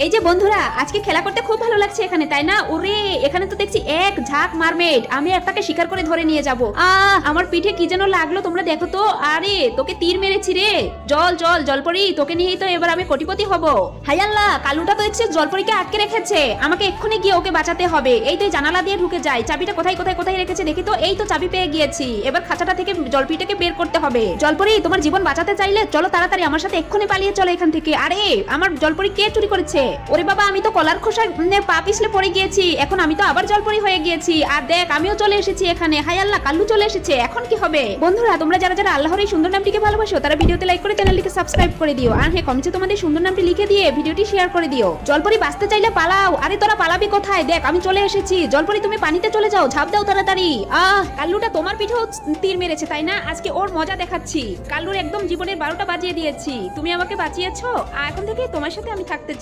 এই যে বন্ধুরা, আজকে খেলা করতে খুব ভালো লাগছে এখানে, তাই না? ওরে, এখানে তো দেখছি এক ঝাঁক মারমেড। আমি একটাকে শিকার করে ধরে নিয়ে যাব। আমার পিঠে কি যেন লাগলো, তোমরা দেখো তো। আরে, তোকে তীর মেরেছি রে। জল জল জলপরি, তোকে নিয়েই তো এবার আমি কোটিপতি হব। হাই আল্লাহ, কালুটা তো দেখছি জলপরিকে আটকে রেখেছে। আমাকে এক্ষুনি গিয়ে ওকে বাঁচাতে হবে। এই তো জানালা দিয়ে ঢুকে যায়। চাবিটা কোথায় কোথায় কোথায় রেখেছে দেখি তো। এই তো চাবি পেয়ে গিয়েছি। এবার খাঁচাটা থেকে জলপরিটাকে বের করতে হবে। জলপরি, তোমার জীবন বাঁচাতে চাইলে চলো তাড়াতাড়ি আমার সাথে এক্ষুনি পালিয়ে চলো এখান থেকে। আরে, আমার জলপরি কে চুরি করেছে? ওরে বাবা, আমি তো কলার খোসা পা পিছলে পড়ে গিয়েছি। এখন আমি তো আবার জলপরি হয়ে গিয়েছি। আর দেখ, আমিও চলে এসেছি এখানে। হাই আল্লাহ, কাল্লু চলে এসেছে। এখন কি হবে? বন্ধুরা, তোমরা যারা যারা আল্লাহর এই সুন্দর নামটিকে ভালোবাসো তারা ভিডিওতে লাইক করে চ্যানেলটিকে সাবস্ক্রাইব করে দিও। আর হ্যাঁ, কমেন্টে তোমাদের সুন্দর নামটি লিখে দিয়ে ভিডিওটি শেয়ার করে দিও। জলপরি বাঁচতে চাইলে পালাও। আরে তোরা পালাবি কোথায়? দেখ, আমি চলে এসেছি। জলপরি, তুমি পানিতে চলে যাও, ঝাঁপ দাও তাড়াতাড়ি। কাল্লুটা তোমার পিঠেও তীর মেরেছে, তাই না? আজকে ওর মজা দেখাচ্ছি। কাল্লুর একদম জীবনের 12টা বাজিয়ে দিয়েছি। তুমি আমাকে বাঁচিয়েছো, আর এখন থেকে তোমার সাথে আমি থাকতে চাই।